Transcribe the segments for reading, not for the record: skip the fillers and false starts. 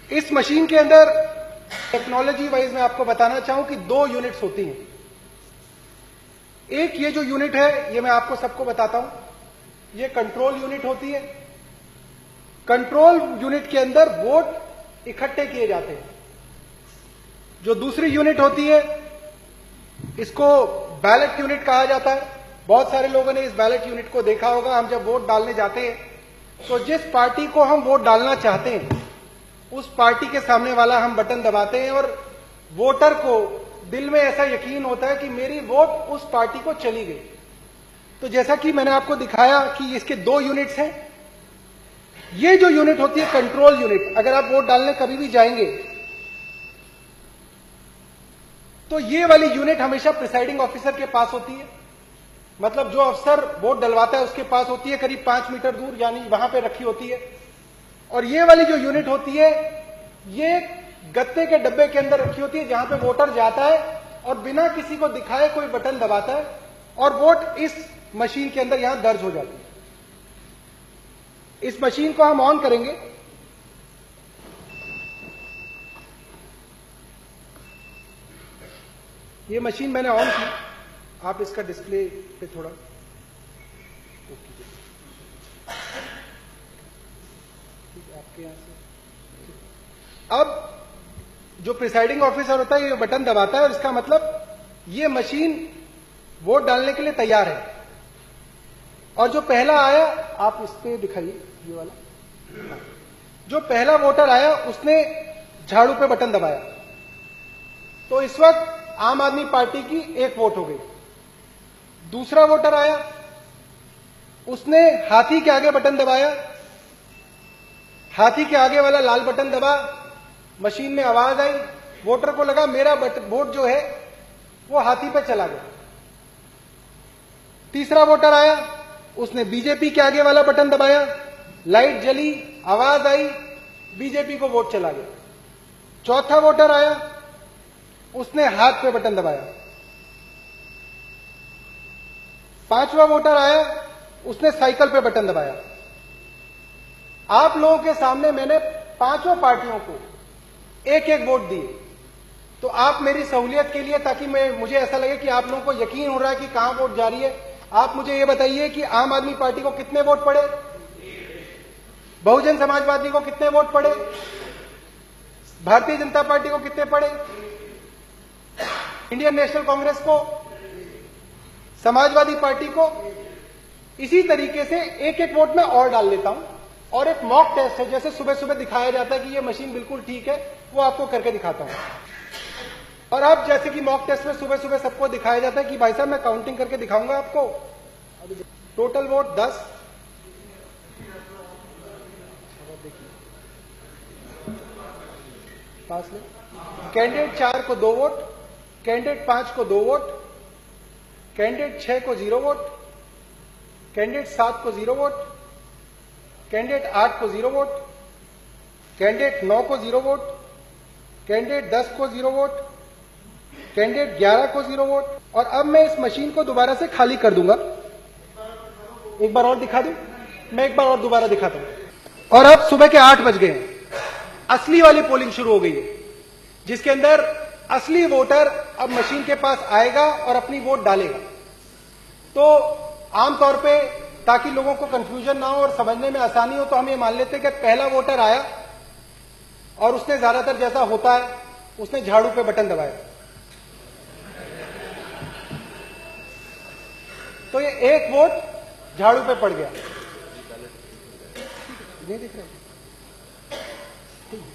इस मशीन के अंदर टेक्नोलॉजी वाइज मैं आपको बताना चाहूं कि 2 यूनिट्स होती हैं। एक ये जो यूनिट है ये मैं आपको सबको बताता हूं, ये कंट्रोल यूनिट होती है। कंट्रोल यूनिट के अंदर वोट इकट्ठे किए जाते हैं। जो दूसरी यूनिट होती है इसको बैलेट यूनिट कहा जाता है। बहुत सारे लोगों ने इस बैलेट यूनिट को देखा होगा। हम जब वोट डालने जाते हैं तो जिस पार्टी को हम वोट डालना चाहते हैं उस पार्टी के सामने वाला हम बटन दबाते हैं और वोटर को दिल में ऐसा यकीन होता है कि मेरी वोट उस पार्टी को चली गई। तो जैसा कि मैंने आपको दिखाया कि इसके 2 यूनिट्स हैं। ये जो यूनिट होती है कंट्रोल यूनिट, अगर आप वोट डालने कभी भी जाएंगे तो ये वाली यूनिट हमेशा प्रिसाइडिंग ऑफिसर के पास होती है। मतलब जो अफसर वोट डलवाता है उसके पास होती है, करीब 5 मीटर दूर, यानी वहां पे रखी होती है। और ये वाली जो यूनिट होती है ये गत्ते के डब्बे के अंदर रखी होती है जहां पे वोटर जाता है और बिना किसी को दिखाए कोई बटन दबाता है और वोट इस मशीन के अंदर यहां दर्ज हो जाती है। इस मशीन को हम ऑन करेंगे। ये मशीन मैंने ऑन की, आप इसका डिस्प्ले पे थोड़ा आपके यहां से। अब जो प्रिसाइडिंग ऑफिसर होता है ये बटन दबाता है और इसका मतलब ये मशीन वोट डालने के लिए तैयार है। और जो पहला आया, आप इस पे दिखाइए, ये वाला जो पहला वोटर आया उसने झाड़ू पे बटन दबाया तो इस वक्त आम आदमी पार्टी की 1 वोट हो गई। दूसरा वोटर आया, उसने हाथी के आगे बटन दबाया, हाथी के आगे वाला लाल बटन दबा, मशीन में आवाज आई, वोटर को लगा मेरा वोट जो है वो हाथी पे चला गया। तीसरा वोटर आया, उसने बीजेपी के आगे वाला बटन दबाया, लाइट जली, आवाज आई, बीजेपी को वोट चला गया। चौथा वोटर आया, उसने हाथ पे बटन दबाया। 5वां वोटर आया, उसने साइकिल पे बटन दबाया। आप लोगों के सामने मैंने 5 पार्टियों को 1-1 वोट दिए। तो आप मेरी सहूलियत के लिए, ताकि मुझे ऐसा लगे कि आप लोगों को यकीन हो रहा है कि कहां वोट जा रही है, आप मुझे यह बताइए कि आम आदमी पार्टी को कितने वोट पड़े, बहुजन समाजवादी को कितने वोट पड़े, भारतीय जनता पार्टी को कितने पड़े, इंडियन नेशनल कांग्रेस को, समाजवादी पार्टी को। इसी तरीके से 1-1 वोट में और डाल लेता हूं। और एक मॉक टेस्ट है, जैसे सुबह सुबह दिखाया जाता है कि ये मशीन बिल्कुल ठीक है, वो आपको करके दिखाता हूं। और अब जैसे कि मॉक टेस्ट में सुबह सुबह सबको दिखाया जाता है कि भाई साहब मैं काउंटिंग करके दिखाऊंगा आपको। टोटल वोट 10, पास में कैंडिडेट 4 को 2 वोट, कैंडिडेट 5 को 2 वोट, कैंडिडेट 6 को 0 वोट, कैंडिडेट 7 को 0 वोट, कैंडिडेट 8 को 0 वोट, कैंडिडेट 9 को 0 वोट, कैंडिडेट 10 को 0 वोट, कैंडिडेट 11 को 0 वोट। और अब मैं इस मशीन को दोबारा से खाली कर दूंगा। एक बार और दिखा दूं, मैं एक बार और दोबारा दिखाता हूं। और अब सुबह के 8 बज गए हैं, असली वाली पोलिंग शुरू हो गई है, जिसके अंदर असली वोटर अब मशीन के पास आएगा और अपनी वोट डालेगा। तो आमतौर पे, ताकि लोगों को कंफ्यूजन ना हो और समझने में आसानी हो, तो हम ये मान लेते हैं कि पहला वोटर आया और उसने ज्यादातर जैसा होता है उसने झाड़ू पे बटन दबाया, तो ये 1 वोट झाड़ू पे पड़ गया। नहीं दिख रहा,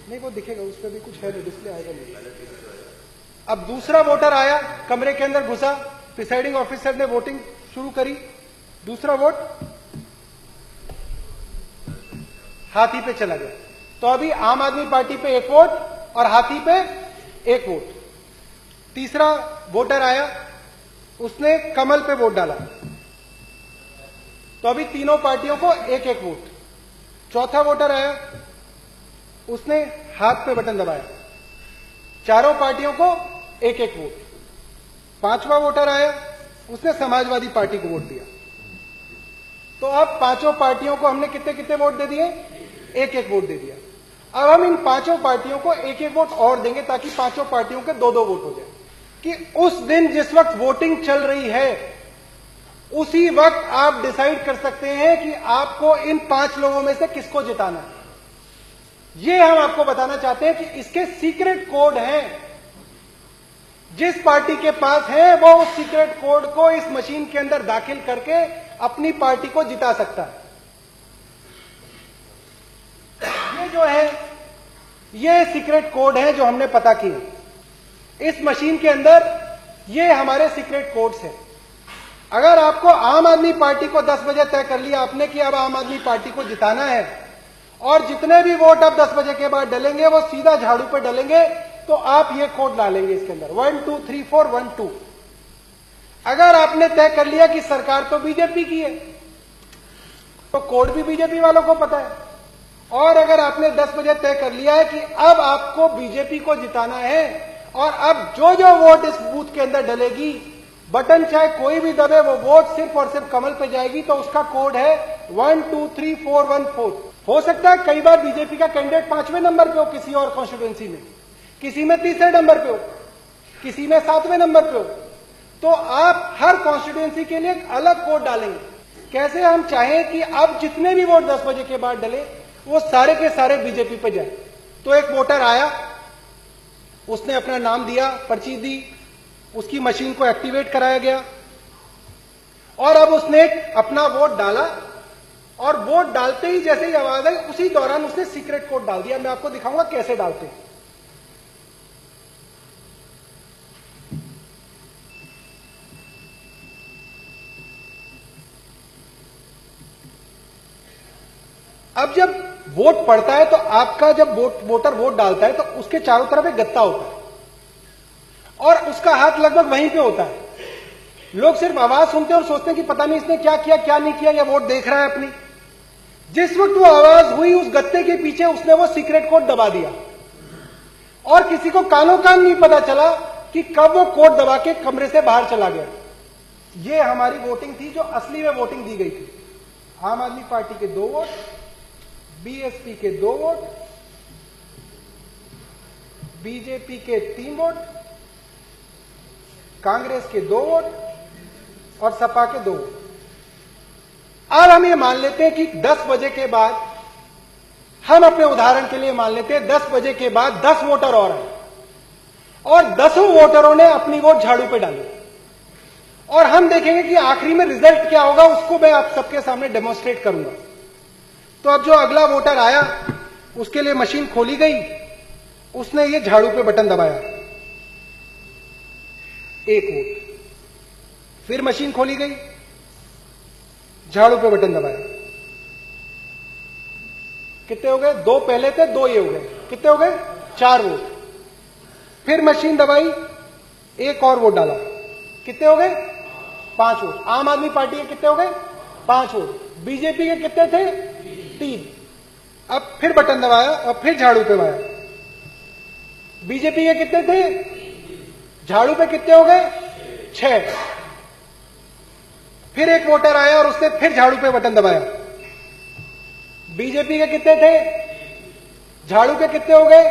नहीं वो दिखेगा, उस पर भी कुछ है, डिस्प्ले आएगा नहीं। अब दूसरा वोटर आया, कमरे के अंदर घुसा, प्रिसाइडिंग ऑफिसर ने वोटिंग शुरू करी, दूसरा वोट हाथी पे चला गया। तो अभी आम आदमी पार्टी पे 1 वोट और हाथी पे 1 वोट। तीसरा वोटर आया, उसने कमल पे वोट डाला, तो अभी तीनों पार्टियों को 1-1 वोट। चौथा वोटर आया, उसने हाथ पे बटन दबाया, चारों पार्टियों को 1-1 वोट। 5वां वोटर आया, उसने समाजवादी पार्टी को वोट दिया। तो अब 5 पार्टियों को हमने कितने कितने वोट दे दिए, 1-1 वोट दे दिया। अब हम इन पांचों पार्टियों को एक एक वोट और देंगे ताकि पांचों पार्टियों के दो दो वोट हो जाए, कि उस दिन जिस वक्त वोटिंग चल रही है उसी वक्त आप डिसाइड कर सकते हैं कि आपको इन 5 लोगों में से किसको जिताना है। ये हम आपको बताना चाहते हैं कि इसके सीक्रेट कोड हैं। जिस पार्टी के पास है वो उस सीक्रेट कोड को इस मशीन के अंदर दाखिल करके अपनी पार्टी को जिता सकता है। ये जो है ये सीक्रेट कोड है जो हमने पता किए। इस मशीन के अंदर ये हमारे सीक्रेट कोड्स हैं। अगर आपको आम आदमी पार्टी को 10 बजे तय कर लिया आपने कि अब आम आदमी पार्टी को जिताना है और जितने भी वोट अब 10 बजे के बाद डलेंगे वो सीधा झाड़ू पे डलेंगे, तो आप ये कोड डालेंगे इसके अंदर 1 2 3 4 1 2। अगर आपने तय कर लिया कि सरकार तो बीजेपी की है तो कोड भी बीजेपी वालों को पता है। और अगर आपने 10 बजे तय कर लिया है कि अब आपको बीजेपी को जिताना है और अब जो जो वोट इस बूथ के अंदर डलेगी, बटन चाहे कोई भी दबे, वो वोट सिर्फ और सिर्फ कमल पे जाएगी, तो उसका कोड है 1 2 3 4 1 4। हो सकता है कई बार बीजेपी का कैंडिडेट 5वें नंबर पे हो किसी और कॉन्स्टिट्यूएंसी में, किसी में 3रे नंबर पे हो, किसी में 7वें नंबर पे हो, तो आप हर कॉन्स्टिट्यूएंसी के लिए एक अलग कोड डालेंगे। कैसे हम चाहें कि अब जितने भी वोट 10 बजे के बाद डले वो सारे के सारे बीजेपी पे जाए। तो एक वोटर आया, उसने अपना नाम दिया, पर्ची दी, उसकी मशीन को एक्टिवेट कराया गया और अब उसने अपना वोट डाला और वोट डालते ही जैसे ही आवाज आई उसी दौरान उसने सीक्रेट कोड डाल दिया। मैं आपको दिखाऊंगा कैसे डालते हैं। अब जब वोट पड़ता है तो आपका जब वोटर वोट डालता है तो उसके चारों तरफ एक गत्ता होता है और उसका हाथ लगभग वहीं पे होता है। लोग सिर्फ आवाज सुनते हैं और सोचते हैं कि पता नहीं इसने क्या किया क्या नहीं किया, या वोट देख रहा है अपनी। जिस वक्त वो आवाज हुई उस गत्ते के पीछे उसने वो सीक्रेट कोड दबा दिया और किसी को कानों कान नहीं पता चला कि कब वो कोड दबा के कमरे से बाहर चला गया। ये हमारी वोटिंग थी जो असली में वोटिंग दी गई थी। आम आदमी पार्टी के 2 वोट, बीएसपी के 2 वोट, बीजेपी के 3 वोट, कांग्रेस के 2 वोट और सपा के 2 वोट। अब हम ये मान लेते हैं कि 10 बजे के बाद, हम अपने उदाहरण के लिए मान लेते हैं 10 बजे के बाद 10 वोटर और आए और 10 वोटरों ने अपनी वोट झाड़ू पे डाली और हम देखेंगे कि आखिरी में रिजल्ट क्या होगा, उसको मैं आप सबके सामने डेमोन्स्ट्रेट करूंगा। तो अब जो अगला वोटर आया उसके लिए मशीन खोली गई, उसने ये झाड़ू पे बटन दबाया, 1 वोट। फिर मशीन खोली गई, झाड़ू पे बटन दबाया, कितने हो गए? 2 पहले थे, 2 ये हो गए, कितने हो गए? 4 वोट। फिर मशीन दबाई, 1 और वोट डाला, कितने हो गए? 5 वोट। आम आदमी पार्टी के कितने हो गए? 5 वोट। बीजेपी के कितने थे? 3। अब फिर बटन दबाया और फिर झाड़ू पे दबाया। बीजेपी के कितने थे? झाड़ू पे कितने हो गए? 6। फिर एक वोटर आया और उसने फिर झाड़ू पे बटन दबाया। बीजेपी के कितने थे? झाड़ू पे कितने हो गए?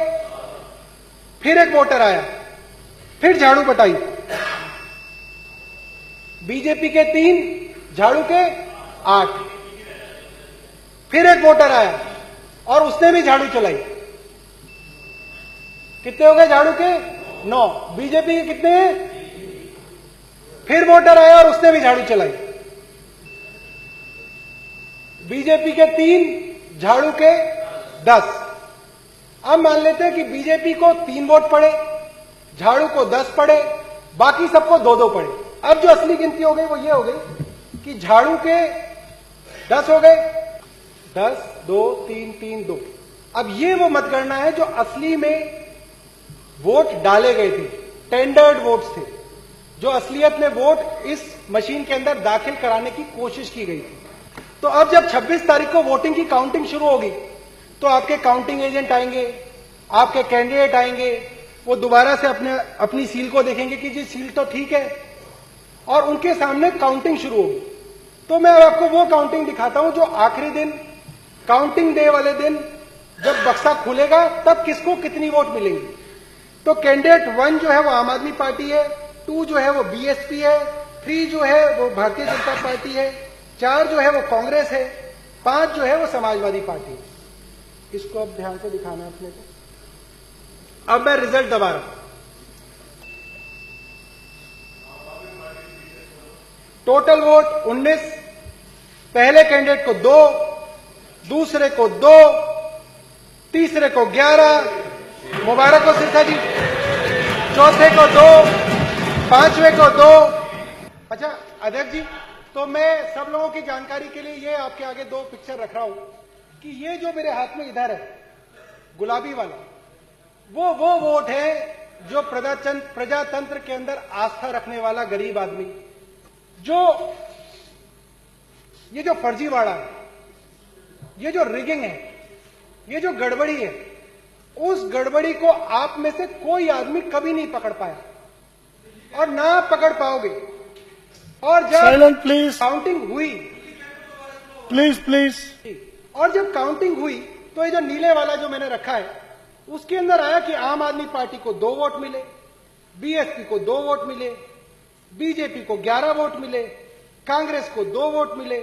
फिर एक वोटर आया, फिर झाड़ू बटाई। बीजेपी के 3, झाड़ू के 8। फिर एक वोटर आया और उसने भी झाड़ू चलाई, कितने हो गए झाड़ू के? 9। बीजेपी के कितने हैं? फिर वोटर आया और उसने भी झाड़ू चलाई। बीजेपी के 3, झाड़ू के 10। अब मान लेते हैं कि बीजेपी को 3 वोट पड़े, झाड़ू को 10 पड़े, बाकी सबको 2-2 पड़े। अब जो असली गिनती हो गई वो ये हो गई कि झाड़ू के 10 हो गए, 10 2 3 3 2। अब ये वो मतगणना है जो असली में वोट डाले गए थे, टेंडर्ड वोट्स थे, जो असलियत में वोट इस मशीन के अंदर दाखिल कराने की कोशिश की गई थी। तो अब जब 26 तारीख को वोटिंग की काउंटिंग शुरू होगी तो आपके काउंटिंग एजेंट आएंगे, आपके कैंडिडेट आएंगे, वो दोबारा से अपनी सील को देखेंगे कि जी सील तो ठीक है और उनके सामने काउंटिंग शुरू होगी। तो मैं आपको वो काउंटिंग दिखाता हूं जो आखिरी दिन, काउंटिंग डे वाले दिन जब बक्सा खुलेगा तब किसको कितनी वोट मिलेंगी। तो कैंडिडेट 1 जो है वो आम आदमी पार्टी है, 2 जो है वो बीएसपी है, 3 जो है वो भारतीय जनता पार्टी है, 4 जो है वो कांग्रेस है, 5 जो है वो समाजवादी पार्टी है। इसको अब ध्यान से दिखाना है अपने को। अब मैं रिजल्ट दबा रहा हूं। टोटल वोट 19, पहले कैंडिडेट को 2, दूसरे को 2, तीसरे को 11, मुबारक हो सिरसा जी, चौथे को 2, पांचवें को 2। अच्छा अध्यक्ष जी, तो मैं सब लोगों की जानकारी के लिए ये आपके आगे 2 पिक्चर रख रहा हूं कि ये जो मेरे हाथ में इधर है गुलाबी वाला, वो वोट है जो प्रजातंत्र के अंदर आस्था रखने वाला गरीब आदमी, ये जो फर्जीवाड़ा है, ये जो रिगिंग है, ये जो गड़बड़ी है, उस गड़बड़ी को आप में से कोई आदमी कभी नहीं पकड़ पाया और ना पकड़ पाओगे। और जब साइलेंट प्लीज, काउंटिंग हुई, प्लीज, और जब काउंटिंग हुई तो ये जो नीले वाला जो मैंने रखा है उसके अंदर आया कि आम आदमी पार्टी को 2 वोट मिले, बीएसपी को 2 वोट मिले, बीजेपी को 11 वोट मिले, कांग्रेस को 2 वोट मिले,